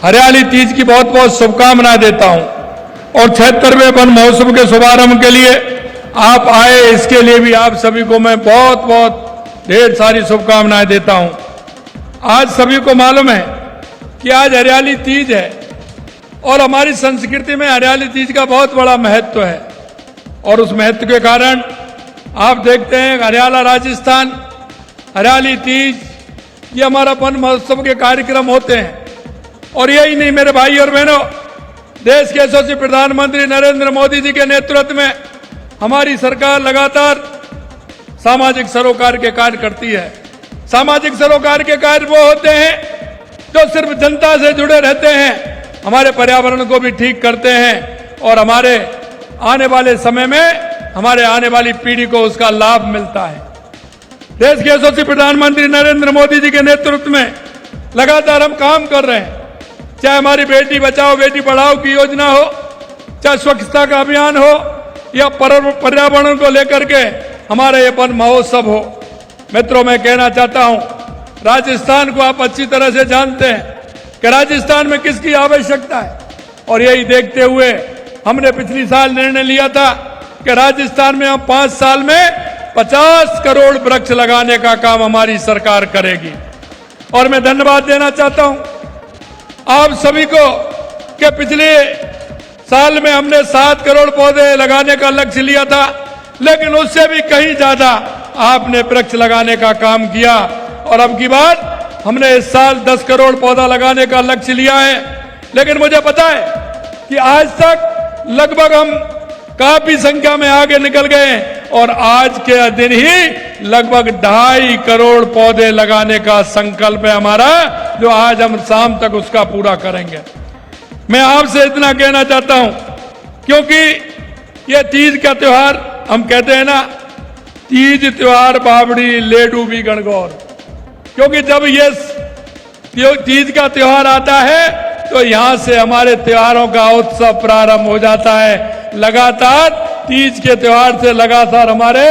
हरियाली तीज की बहुत बहुत शुभकामनाएं देता हूं और 76वें वन महोत्सव के शुभारंभ के लिए आप आए, इसके लिए भी आप सभी को मैं बहुत बहुत ढेर सारी शुभकामनाएं देता हूं। आज सभी को मालूम है कि आज हरियाली तीज है और हमारी संस्कृति में हरियाली तीज का बहुत बड़ा महत्व है और उस महत्व के कारण आप देखते हैं हरियाणा राजस्थान हरियाली तीज ये हमारा वन महोत्सव के कार्यक्रम होते हैं। और यही नहीं मेरे भाई और बहनों, देश के यशस्वी प्रधानमंत्री नरेंद्र मोदी जी के नेतृत्व में हमारी सरकार लगातार सामाजिक सरोकार के कार्य करती है। सामाजिक सरोकार के कार्य वो होते हैं जो सिर्फ जनता से जुड़े रहते हैं, हमारे पर्यावरण को भी ठीक करते हैं और हमारे आने वाले समय में हमारे आने वाली पीढ़ी को उसका लाभ मिलता है। देश के यशस्वी प्रधानमंत्री नरेंद्र मोदी जी के नेतृत्व में लगातार हम काम कर रहे हैं, चाहे हमारी बेटी बचाओ बेटी पढ़ाओ की योजना हो, चाहे स्वच्छता का अभियान हो या पर्यावरण को लेकर के हमारा ये वन महोत्सव हो। मित्रों, मैं कहना चाहता हूं, राजस्थान को आप अच्छी तरह से जानते हैं कि राजस्थान में किसकी आवश्यकता है और यही देखते हुए हमने पिछली साल निर्णय लिया था कि राजस्थान में हम 5 साल में 50 करोड़ वृक्ष लगाने का काम हमारी सरकार करेगी। और मैं धन्यवाद देना चाहता हूं आप सभी को कि पिछले साल में हमने 7 करोड़ पौधे लगाने का लक्ष्य लिया था, लेकिन उससे भी कहीं ज्यादा आपने वृक्ष लगाने का काम किया और अब की बार हमने इस साल 10 करोड़ पौधा लगाने का लक्ष्य लिया है। लेकिन मुझे पता है कि आज तक लगभग हम काफी संख्या में आगे निकल गए और आज के दिन ही लगभग 2.5 करोड़ पौधे लगाने का संकल्प है हमारा, जो आज हम शाम तक उसका पूरा करेंगे। मैं आपसे इतना कहना चाहता हूं क्योंकि ये तीज का त्योहार, हम कहते हैं ना, तीज त्योहार बावड़ी लेडू भी गणगौर, क्योंकि जब ये तीज का त्योहार आता है तो यहां से हमारे त्योहारों का उत्सव प्रारंभ हो जाता है। लगातार तीज के त्योहार से लगातार हमारे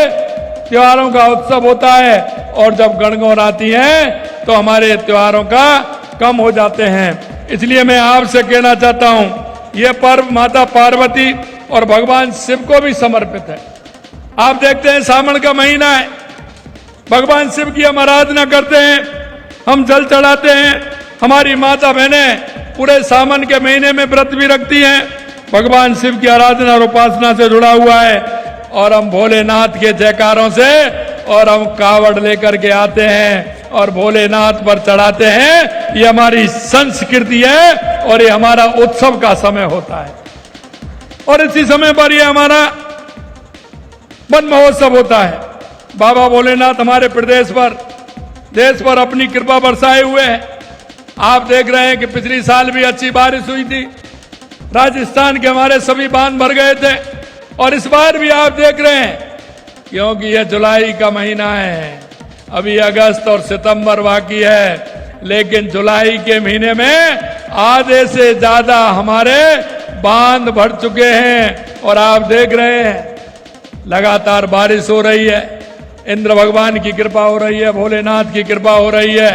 त्योहारों का उत्सव होता है और जब गणगौर आती है तो हमारे त्योहारों का कम हो जाते हैं। इसलिए मैं आपसे कहना चाहता हूं, यह पर्व माता पार्वती और भगवान शिव को भी समर्पित है। आप देखते हैं सावन का महीना है, भगवान शिव की हम आराधना करते हैं, हम जल चढ़ाते हैं। हमारी माता बहनें पूरे सावन के महीने में व्रत भी रखती हैं, भगवान शिव की आराधना और उपासना से जुड़ा हुआ है। और हम भोलेनाथ के जयकारों से और हम कावड़ लेकर के आते हैं और भोलेनाथ पर चढ़ाते हैं। ये हमारी संस्कृति है और ये हमारा उत्सव का समय होता है और इसी समय पर ये हमारा वन महोत्सव होता है। बाबा भोलेनाथ हमारे प्रदेश पर, देश पर अपनी कृपा बरसाए हुए हैं। आप देख रहे हैं कि पिछली साल भी अच्छी बारिश हुई थी, राजस्थान के हमारे सभी बांध भर गए थे और इस बार भी आप देख रहे हैं, क्योंकि यह जुलाई का महीना है, अभी अगस्त और सितंबर बाकी है, लेकिन जुलाई के महीने में आधे से ज्यादा हमारे बांध भर चुके हैं और आप देख रहे हैं लगातार बारिश हो रही है। इंद्र भगवान की कृपा हो रही है, भोलेनाथ की कृपा हो रही है,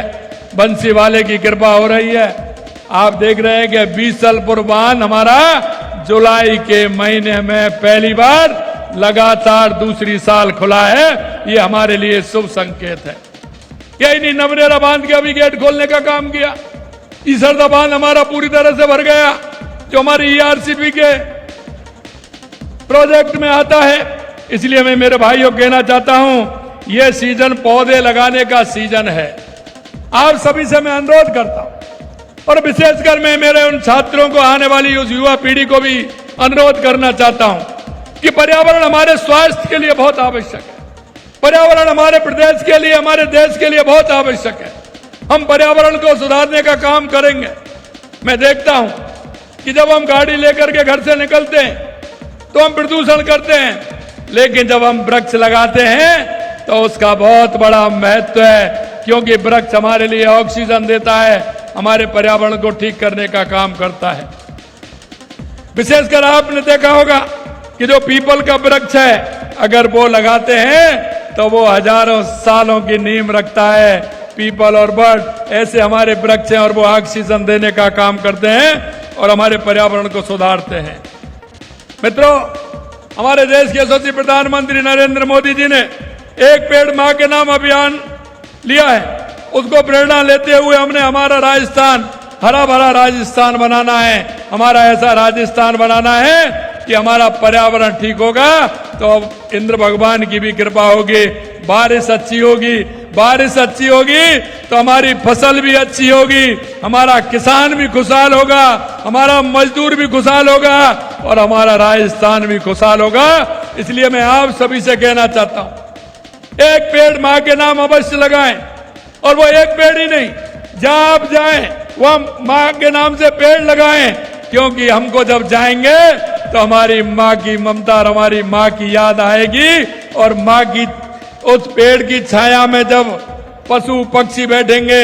बंसी वाले की कृपा हो रही है। आप देख रहे हैं कि बीसलपुर बांध हमारा जुलाई के महीने में पहली बार लगातार दूसरी साल खुला है। ये हमारे लिए शुभ संकेत है। यही नहीं, नवनेरा बांध के अभी गेट खोलने का काम किया। ईसरदा बांध हमारा पूरी तरह से भर गया, जो हमारी ईआरसीपी के प्रोजेक्ट में आता है। इसलिए मैं मेरे भाइयों कहना चाहता हूं, यह सीजन पौधे लगाने का सीजन है। आप सभी से मैं अनुरोध करता हूं और विशेषकर मैं मेरे उन छात्रों को, आने वाली उस युवा पीढ़ी को भी अनुरोध करना चाहता हूं कि पर्यावरण हमारे स्वास्थ्य के लिए बहुत आवश्यक है। पर्यावरण हमारे प्रदेश के लिए, हमारे देश के लिए बहुत आवश्यक है। हम पर्यावरण को सुधारने का काम करेंगे। मैं देखता हूं कि जब हम गाड़ी लेकर के घर से निकलते हैं तो हम प्रदूषण करते हैं, लेकिन जब हम वृक्ष लगाते हैं तो उसका बहुत बड़ा महत्व है, क्योंकि वृक्ष हमारे लिए ऑक्सीजन देता है, हमारे पर्यावरण को ठीक करने का काम करता है। विशेषकर आपने देखा होगा कि जो पीपल का वृक्ष है, अगर वो लगाते हैं तो वो हजारों सालों की नींव रखता है पीपल और बर्ड ऐसे हमारे वृक्ष हैं और वो ऑक्सीजन देने का काम करते हैं और हमारे पर्यावरण को सुधारते हैं। मित्रों, हमारे देश के यशस्वी प्रधानमंत्री नरेंद्र मोदी जी ने एक पेड़ मां के नाम अभियान लिया है। उसको प्रेरणा लेते हुए हमने हमारा राजस्थान हरा भरा राजस्थान बनाना है। हमारा ऐसा राजस्थान बनाना है कि हमारा पर्यावरण ठीक होगा तो अब इंद्र भगवान की भी कृपा होगी, बारिश अच्छी होगी, बारिश अच्छी होगी तो हमारी फसल भी अच्छी होगी, हमारा किसान भी खुशहाल होगा, हमारा मजदूर भी खुशहाल होगा और हमारा राजस्थान भी खुशहाल होगा। इसलिए मैं आप सभी से कहना चाहता हूं, एक पेड़ मां के नाम अवश्य लगाएं। और वो एक पेड़ ही नहीं, जहां आप जाएं वह मां के नाम से पेड़ लगाएं, क्योंकि हमको जब जाएंगे तो हमारी मां की ममता और हमारी मां की याद आएगी और मां की उस पेड़ की छाया में जब पशु पक्षी बैठेंगे,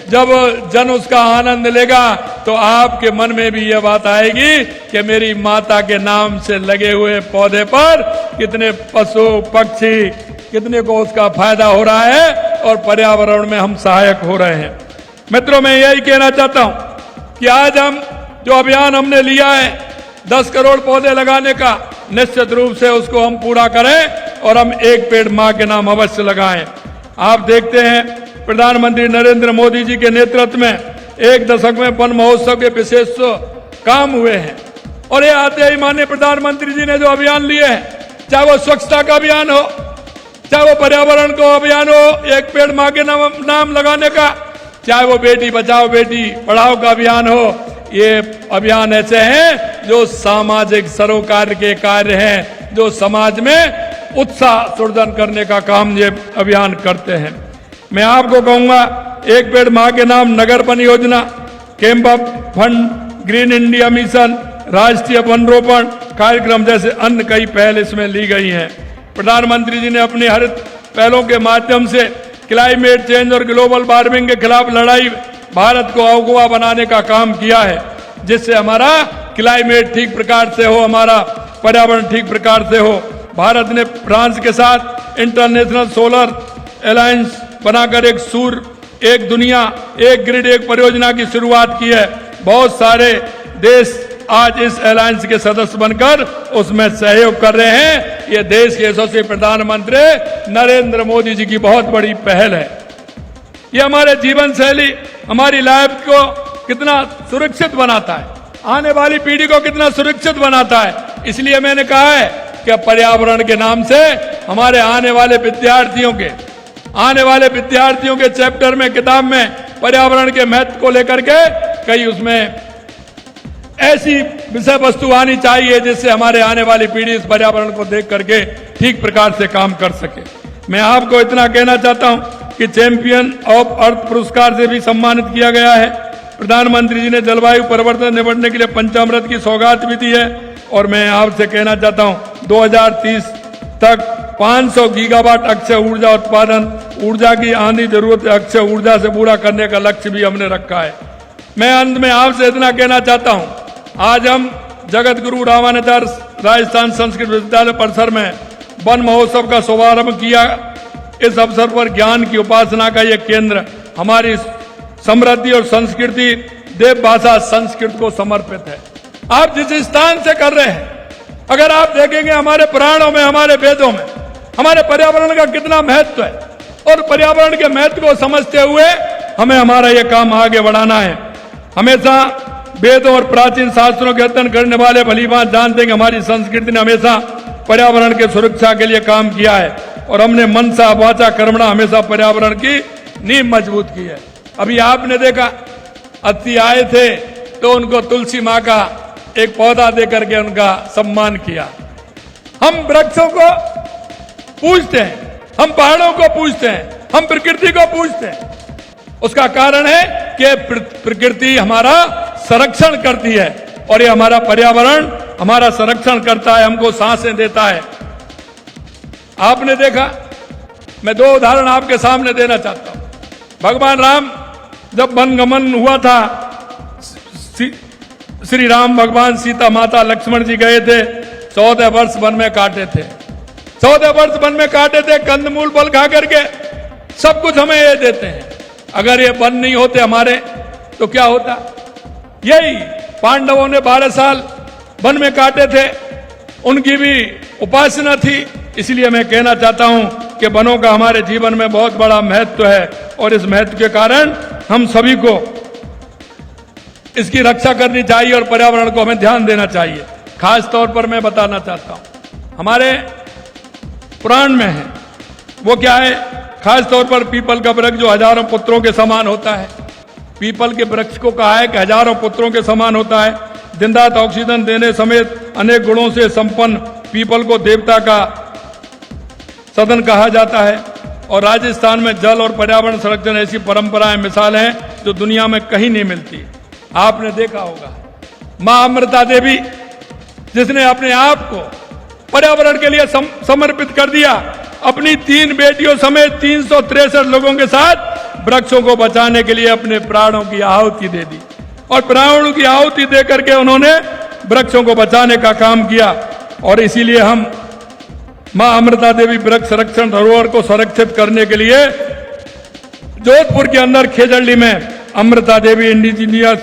जब जन उसका आनंद लेगा तो आपके मन में भी यह बात आएगी कि मेरी माता के नाम से लगे हुए पौधे पर कितने पशु पक्षी, कितने को उसका फायदा हो रहा है और पर्यावरण में हम सहायक हो रहे हैं। मित्रों, मैं यही कहना चाहता हूं कि आज हम जो अभियान हमने लिया है 10 करोड़ पौधे लगाने का, निश्चित रूप से उसको हम पूरा करें और हम एक पेड़ मां के नाम अवश्य लगाएं। आप देखते हैं प्रधानमंत्री नरेंद्र मोदी जी के नेतृत्व में एक दशक में वन महोत्सव के विशेष काम हुए हैं और ये आते ही माननीय प्रधानमंत्री जी ने जो अभियान लिए हैं, चाहे वो स्वच्छता का अभियान हो, चाहे वो पर्यावरण को अभियान हो, एक पेड़ मां के नाम लगाने का, चाहे वो बेटी बचाओ बेटी पढ़ाओ का अभियान हो, ये अभियान ऐसे हैं जो सामाजिक सरोकार के कार्य हैं, जो समाज में उत्साह सृजन करने का काम ये अभियान करते हैं। मैं आपको कहूंगा, एक पेड़ मां के नाम नगर वन योजना, CAMPA fund, green India mission, राष्ट्रीय वन रोपण कार्यक्रम जैसे अन्य कई पहल इसमें ली गई हैं। प्रधानमंत्री जी ने अपनी हरित पहलों के माध्यम से क्लाइमेट चेंज और ग्लोबल वार्मिंग के खिलाफ लड़ाई भारत को अगुवा बनाने का काम किया है, जिससे हमारा क्लाइमेट ठीक प्रकार से हो, हमारा पर्यावरण ठीक प्रकार से हो। भारत ने फ्रांस के साथ इंटरनेशनल सोलर अलायंस बनाकर एक सूर्य एक दुनिया एक ग्रिड एक परियोजना की शुरुआत की है। बहुत सारे देश आज इस अलायंस के सदस्य बनकर उसमें सहयोग कर रहे हैं। ये देश के यशस्वी प्रधानमंत्री नरेंद्र मोदी जी की बहुत बड़ी पहल है। ये हमारे जीवन शैली, हमारी लाइफ को कितना सुरक्षित बनाता है, आने वाली पीढ़ी को कितना सुरक्षित बनाता है। इसलिए मैंने कहा है कि पर्यावरण के नाम से हमारे आने वाले विद्यार्थियों के चैप्टर में, किताब में पर्यावरण के महत्व को लेकर के कई उसमें ऐसी विषय वस्तु आनी चाहिए जिससे हमारे आने वाली पीढ़ी इस पर्यावरण को देख करके ठीक प्रकार से काम कर सके। मैं आपको इतना कहना चाहता हूं कि चैंपियन ऑफ अर्थ पुरस्कार से भी सम्मानित किया गया है। प्रधानमंत्री जी ने जलवायु परिवर्तन निपटने के लिए पंचामृत की सौगात भी दी है और मैं आपसे कहना चाहता हूं 2030 तक 500 गीगावाट अक्षय ऊर्जा उत्पादन, ऊर्जा की आधी जरूरत अक्षय ऊर्जा से पूरा करने का लक्ष्य भी हमने रखा है। मैं अंत में आपसे इतना कहना चाहता हूं, आज हम जगत गुरु रामानुजाचार्य राजस्थान संस्कृत विश्वविद्यालय परिसर में वन महोत्सव का शुभारंभ किया। इस अवसर पर ज्ञान की उपासना का यह केंद्र हमारी समृद्धि और संस्कृति देव भाषा संस्कृत को समर्पित है। आप जिस स्थान से कर रहे हैं, अगर आप देखेंगे हमारे पुराणों में, हमारे वेदों में हमारे पर्यावरण का कितना महत्व है और पर्यावरण के महत्व को समझते हुए हमें हमारा यह काम आगे बढ़ाना है। हमेशा वेदों और प्राचीन शास्त्रों के अध्ययन करने वाले भली बात जानते हैं कि हमारी संस्कृति ने हमेशा पर्यावरण की सुरक्षा के लिए काम किया है और हमने मनसा वाचा कर्मणा हमेशा पर्यावरण की नींव मजबूत की है। अभी आपने देखा, अतिथि आए थे तो उनको तुलसी माँ का एक पौधा देकर के उनका सम्मान किया। हम वृक्षों को पूजते हैं, हम पहाड़ों को पूजते हैं, हम प्रकृति को पूजते हैं। उसका कारण है कि प्रकृति हमारा संरक्षण करती है और ये हमारा पर्यावरण हमारा संरक्षण करता है, हमको सांसें देता है। आपने देखा, मैं 2 उदाहरण आपके सामने देना चाहता हूं। भगवान राम जब वनगमन हुआ था, श्री राम भगवान सीता माता लक्ष्मण जी गए थे, 14 वर्ष वन में काटे थे। 14 वर्ष वन में काटे थे, कंदमूल फल खा करके सब कुछ हमें ये देते हैं। अगर ये वन नहीं होते हमारे तो क्या होता? यही पांडवों ने 12 साल वन में काटे थे, उनकी भी उपासना थी। इसलिए मैं कहना चाहता हूं कि वनों का हमारे जीवन में बहुत बड़ा महत्व है और इस महत्व के कारण हम सभी को इसकी रक्षा करनी चाहिए और पर्यावरण को हमें ध्यान देना चाहिए। खास तौर पर मैं बताना चाहता हूं, हमारे पुराण में है, वो क्या है? खास तौर पर पीपल का वृक्ष जो हजारों पुत्रों के समान होता है, पीपल के वृक्ष को कहा है कि हजारों पुत्रों के समान होता है। दिन रात ऑक्सीजन देने समेत अनेक गुणों से संपन्न पीपल को देवता का सदन कहा जाता है। और राजस्थान में जल और पर्यावरण संरक्षण ऐसी परंपराएं मिसाल हैं जो दुनिया में कहीं नहीं मिलती। आपने देखा होगा मां अमृता देवी, जिसने अपने आप को पर्यावरण के लिए समर्पित कर दिया, अपनी 3 बेटियों समेत 363 लोगों के साथ वृक्षों को बचाने के लिए अपने प्राणों की आहुति दे दी और प्राणों की आहुति देकर के उन्होंने वृक्षों को बचाने का काम किया। और इसीलिए हम मां अमृता देवी वृक्ष संरक्षण धरोहर को संरक्षित करने के लिए जोधपुर के अंदर खेजड़ली में Amrita Devi indigenous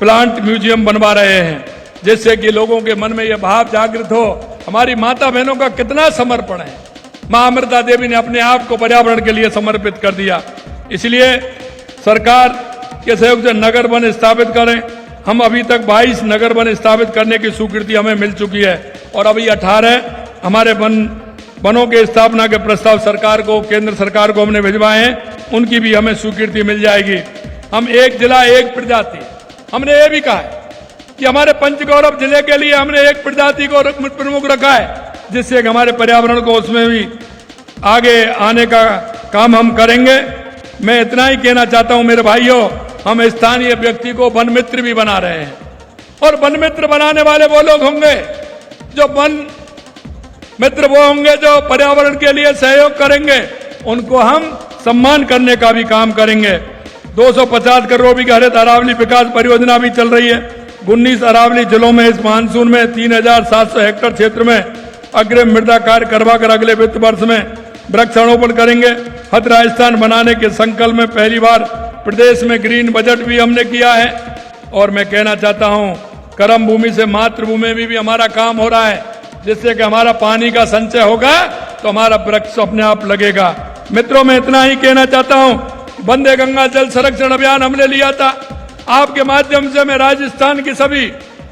plant museum बनवा रहे हैं, जिससे कि लोगों के मन में यह भाव जागृत हो हमारी माता बहनों का कितना समर्पण है। मां अमृता देवी ने अपने आप को पर्यावरण के लिए समर्पित कर दिया। इसलिए सरकार के सहयोग से नगर वन स्थापित करें। हम अभी तक 22 नगर वन स्थापित करने की स्वीकृति हमें मिल चुकी है और अभी 18 हमारे वनों के स्थापना के प्रस्ताव सरकार को, केंद्र सरकार को हमने भिजवाए हैं, उनकी भी हमें स्वीकृति मिल जाएगी। हम एक जिला एक प्रजाति, हमने ये भी कहा है कि हमारे पंचगौरव जिले के लिए हमने एक प्रजाति को प्रमुख रखा है, जिससे हमारे पर्यावरण को उसमें भी आगे आने का काम हम करेंगे। मैं इतना ही कहना चाहता हूं मेरे भाइयों, हम स्थानीय व्यक्ति को वन मित्र भी बना रहे हैं और वन मित्र बनाने वाले वो लोग होंगे जो वन मित्र वो होंगे जो पर्यावरण के लिए सहयोग करेंगे, उनको हम सम्मान करने का भी काम करेंगे। 250 करोड़ रुपए की हरित अरावली विकास परियोजना भी चल रही है। 19 अरावली जिलों में इस मानसून में 3700 हेक्टेयर क्षेत्र में अग्रिम मृदा कार्य करवाकर अगले वित्त वर्ष में वृक्षारोपण करेंगे। हरित राजस्थान बनाने के संकल्प में पहली बार प्रदेश में ग्रीन बजट भी हमने किया है। और मैं कहना चाहता हूं, कर्म भूमि से मातृभूमि में भी हमारा काम हो रहा है, जिससे कि हमारा पानी का संचय होगा तो हमारा वृक्ष अपने आप लगेगा। मित्रों, मैं इतना ही कहना चाहता हूं, वंदे गंगा जल संरक्षण अभियान हमने लिया था। आपके माध्यम से मैं राजस्थान की सभी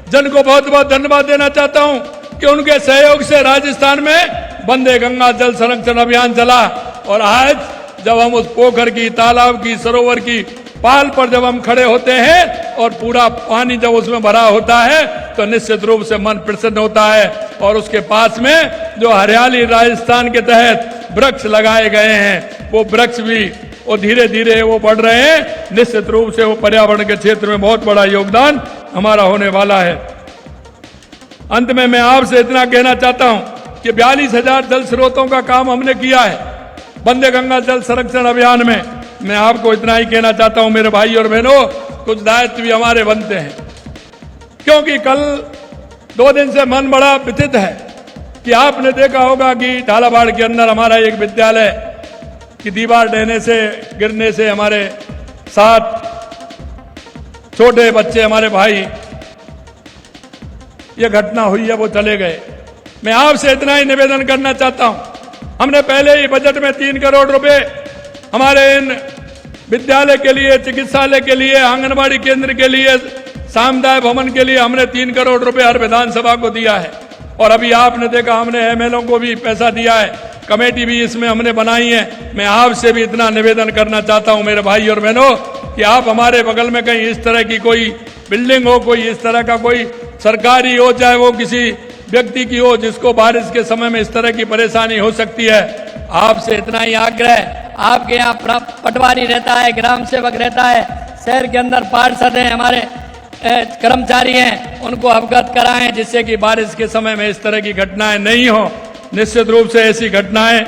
जन को बहुत बहुत धन्यवाद देना चाहता हूं कि उनके सहयोग से राजस्थान में वंदे गंगा जल संरक्षण अभियान चला। और आज जब हम उस पोखर की, तालाब की, सरोवर की पाल पर जब हम खड़े होते हैं और पूरा पानी जब उसमें भरा होता है तो निश्चित रूप से मन प्रसन्न होता है। और उसके पास में जो हरियाली राजस्थान के तहत वृक्ष लगाए गए हैं, वो वृक्ष भी वो धीरे धीरे वो बढ़ रहे हैं। निश्चित रूप से वो पर्यावरण के क्षेत्र में बहुत बड़ा योगदान हमारा होने वाला है। अंत में मैं आपसे इतना कहना चाहता हूं कि 42,000 जल स्रोतों का काम हमने किया है वंदे गंगा जल संरक्षण अभियान में। मैं आपको इतना ही कहना चाहता हूं मेरे भाई और बहनों, कुछ दायित्व भी हमारे बनते हैं, क्योंकि कल 2 दिन से मन बड़ा व्यथित है कि आपने देखा होगा कि झालावाड़ के अंदर हमारा एक विद्यालय की दीवार ढहने से, गिरने से हमारे 7 छोटे बच्चे, हमारे भाई, ये घटना हुई है, वो चले गए। मैं आपसे इतना ही निवेदन करना चाहता हूं, हमने पहले ही बजट में 3 करोड़ रुपए हमारे इन विद्यालय के लिए, चिकित्सालय के लिए, आंगनबाड़ी केंद्र के लिए, सामुदायिक भवन के लिए हमने 3 करोड़ रुपए हर विधानसभा को दिया है। और अभी आपने देखा हमने एमएलओ को भी पैसा दिया है, कमेटी भी इसमें हमने बनाई है। मैं आपसे भी इतना निवेदन करना चाहता हूं मेरे भाई और बहनों कि आप हमारे बगल में कहीं इस तरह की कोई बिल्डिंग हो, कोई इस तरह का कोई सरकारी हो, चाहे वो किसी व्यक्ति की हो जिसको बारिश के समय में इस तरह की परेशानी हो सकती है, आपसे इतना ही आग्रह, आपके यहाँ पटवारी रहता है, ग्राम सेवक रहता है, शहर के अंदर पार्षद हैं, हमारे कर्मचारी हैं, उनको अवगत कराएं, जिससे कि बारिश के समय में इस तरह की घटनाएं नहीं हो। निश्चित रूप से ऐसी घटनाएं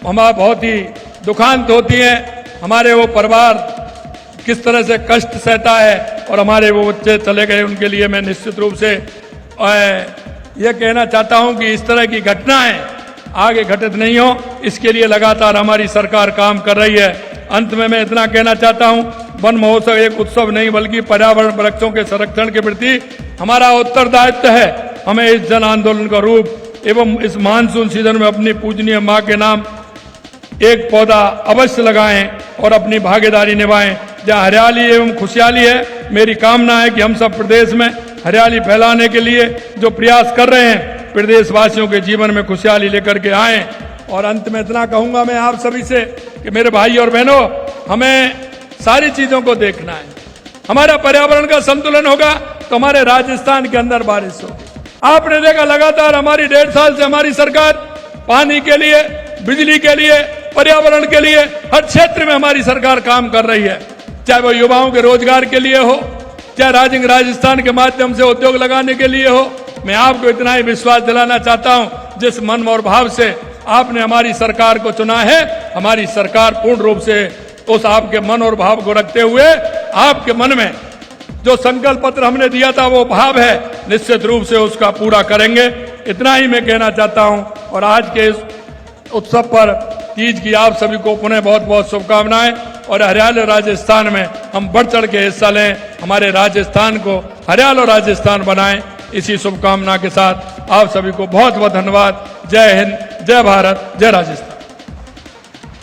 हमारा बहुत ही दुखांत होती हैं। हमारे वो परिवार किस तरह से कष्ट सहता है और हमारे वो बच्चे चले गए, उनके लिए मैं निश्चित रूप से यह कहना चाहता हूं कि इस तरह की घटनाएं आगे घटित नहीं हो, इसके लिए लगातार हमारी सरकार काम कर रही है। अंत में मैं इतना कहना चाहता हूं, वन महोत्सव एक उत्सव नहीं बल्कि पर्यावरण वृक्षों के संरक्षण के प्रति हमारा उत्तरदायित्व है। हमें इस जन आंदोलन का रूप एवं इस मानसून सीजन में अपनी पूजनीय मां के नाम एक पौधा अवश्य लगाएं और अपनी भागीदारी निभाएं। जहां हरियाली एवं खुशहाली है, मेरी कामना है कि हम सब प्रदेश में हरियाली फैलाने के लिए जो प्रयास कर रहे हैं, प्रदेशवासियों के जीवन में खुशहाली लेकर के आएं। और अंत में इतना कहूंगा मैं आप सभी से कि मेरे भाई और बहनों, हमें सारी चीजों को देखना है। हमारा पर्यावरण का संतुलन होगा तो हमारे राजस्थान के अंदर बारिश होगी। आपने देखा लगातार हमारी 1.5 साल से हमारी सरकार पानी के लिए, बिजली के लिए, पर्यावरण के लिए हर क्षेत्र में हमारी सरकार काम कर रही है। चाहे वो युवाओं के रोजगार के लिए हो, चाहे राजस्थान के माध्यम से उद्योग लगाने के लिए हो। मैं आपको इतना ही विश्वास दिलाना चाहता हूं, जिस मन और भाव से आपने हमारी सरकार को चुना है, हमारी सरकार पूर्ण रूप से उस आपके मन और भाव को रखते हुए आपके मन में जो संकल्प पत्र हमने दिया था वो भाव है, निश्चित रूप से उसका पूरा करेंगे। इतना ही मैं कहना चाहता हूं। और आज के इस उत्सव पर तीज की आप सभी को पुनः बहुत बहुत शुभकामनाएं। और हरियाणा राजस्थान में हम बढ़ चढ़ के हिस्सा लें, हमारे राजस्थान को हरियाणा राजस्थान बनाएं। इसी शुभकामना के साथ आप सभी को बहुत बहुत धन्यवाद। जय हिंद, जय भारत, जय राजस्थान।